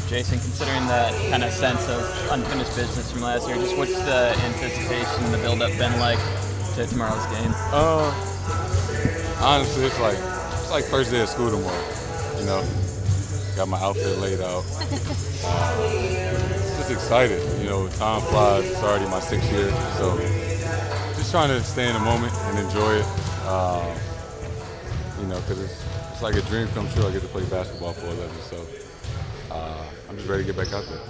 Jayson, considering that kind of sense of unfinished business from last year, just what's the anticipation, the build-up been like to tomorrow's game? Honestly, it's like first day of school tomorrow. You know, got my outfit laid out. Just excited. You know, time flies. It's already my 6th year, so just trying to stay in the moment and enjoy it. You know, because it's like a dream come true. I get to play basketball for a living, so I'm just ready to get back out there.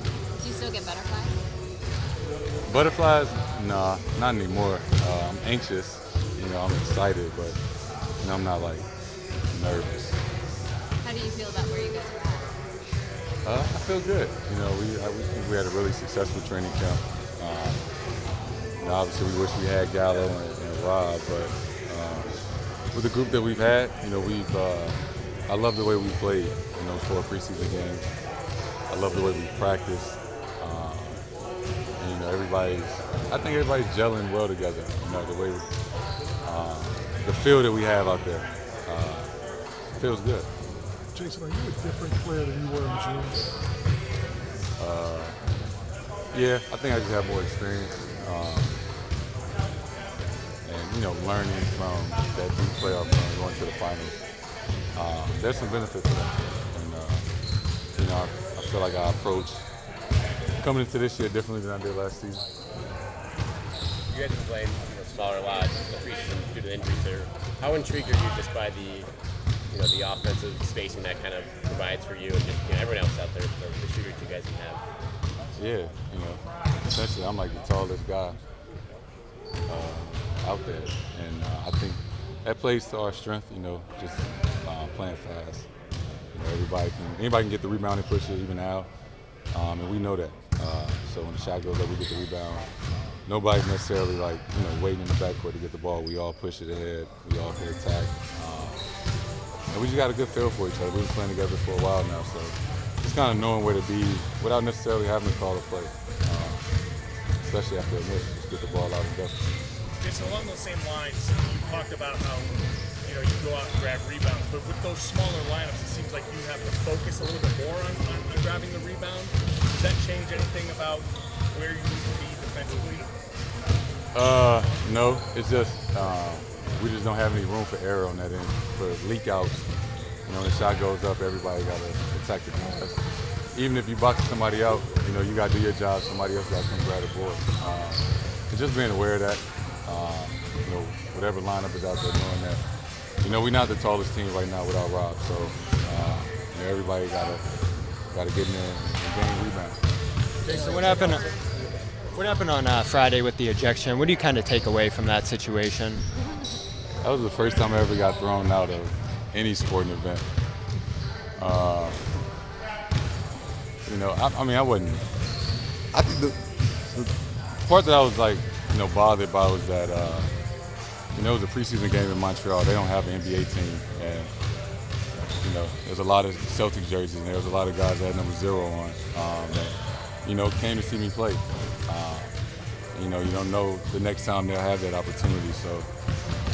Do you still get butterflies? Butterflies? Nah, not anymore. I'm anxious. You know, I'm excited, but you know, I'm not like nervous. How do you feel about where you guys are at? I feel good. You know, we think we had a really successful training camp. You know, obviously, we wish we had Gallo and Rob, but with the group that we've had, you know, I love the way we played, you know, for a preseason game. I love the way we practiced. And, you know, I think everybody's gelling well together. You know, the way, the feel that we have out there feels good. Jayson, are you a different player than you were in June? Yeah, I think I just have more experience. And, you know, learning from that deep playoff run going to the finals. There's some benefit to that. And, you know, I feel like I approach coming into this year differently than I did last season. You guys have been playing smaller lots the preseason due to injuries there. How intrigued are you just by the offensive spacing that kind of provides for you and just everyone else out there, the shooters you guys can have? Yeah, you know, essentially I'm like the tallest guy out there, and I think that plays to our strength. You know, just playing fast. You know, anybody can get the rebound and push it, even out, and we know that. So when the shot goes up, we get the rebound. Nobody's necessarily like waiting in the backcourt to get the ball. We all push it ahead. We all can attack. And we just got a good feel for each other. We've been playing together for a while now, so just kind of knowing where to be without necessarily having to call a play, especially after a miss, just get the ball out and go. Jayson, along those same lines, you talked about how you go out and grab rebounds, but with those smaller lineups, it seems like you have to focus a little bit more on grabbing the rebound. Does that change anything about where you need to be defensively? No, it's just we just don't have any room for error on that end, for leak outs. You know, when the shot goes up, everybody got to attack the glass. Even if you box somebody out, you got to do your job. Somebody else got to come grab the board. And just being aware of that, whatever lineup is out there, knowing that, we're not the tallest team right now without Rob. So, everybody got to get in there and gain rebound. Jayson, what happened on Friday with the ejection? What do you kind of take away from that situation? That was the first time I ever got thrown out of any sporting event. I wasn't. I think the part that I was bothered by was that it was a preseason game in Montreal. They don't have an NBA team, and there's a lot of Celtics jerseys, and there was a lot of guys that had number 0 on that came to see me play. You don't know the next time they'll have that opportunity. So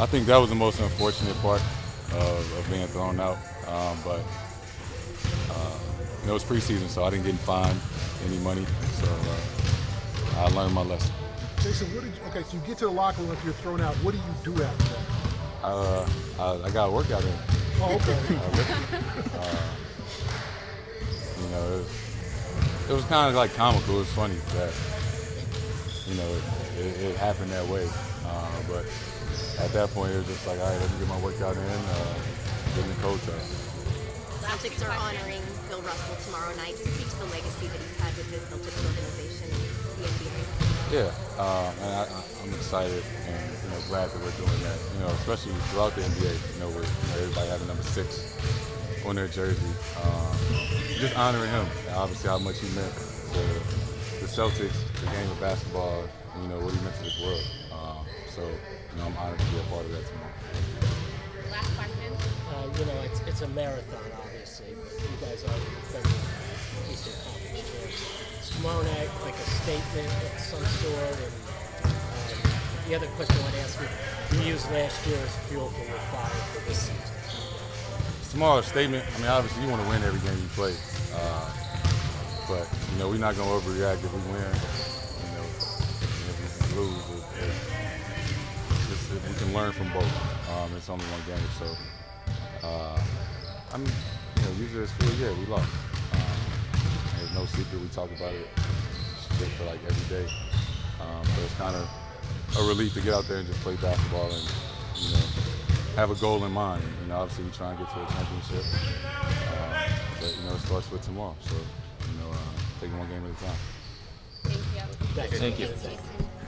I think that was the most unfortunate part of being thrown out. But it was preseason, so I didn't get fined any money. So I learned my lesson. Jayson, so you get to the locker room after you're thrown out. What do you do after that? I got a workout in. Oh, okay. It was kind of like comical. It was funny that it happened that way. But at that point, it was just like, all right, let me get my workout in, get in the cold tub. Celtics are honoring Bill Russell tomorrow night. Just speak to the legacy that he's had with his Celtics organization and the NBA. Yeah, and I'm excited and glad that we're doing that. Especially throughout the NBA, with everybody having number 6 on their jersey. Just honoring him, and obviously how much he meant to the Celtics, the game of basketball, what he meant to this world. So I'm honored to be a part of that tomorrow. Last question. It's a marathon, obviously, but you guys are defending Eastern Conference champs. Tomorrow night, like a statement of some sort, and the other question I want to ask you used last year as fuel for your fire for this season. Tomorrow's statement, obviously you want to win every game you play. But you know, we're not gonna overreact if we win. You know, and if we lose, if we can learn from both. It's only one game, so I mean, you know, usually it's full. Yeah, we lost. There's no secret. We talk about it shit for like every day. So it's kind of a relief to get out there and just play basketball and, you know, have a goal in mind. You know, obviously we try and get to a championship, but you know, it starts with tomorrow. So, you know, taking one game at a time. Thank you. Thanks. Thank you. Thanks, Jason.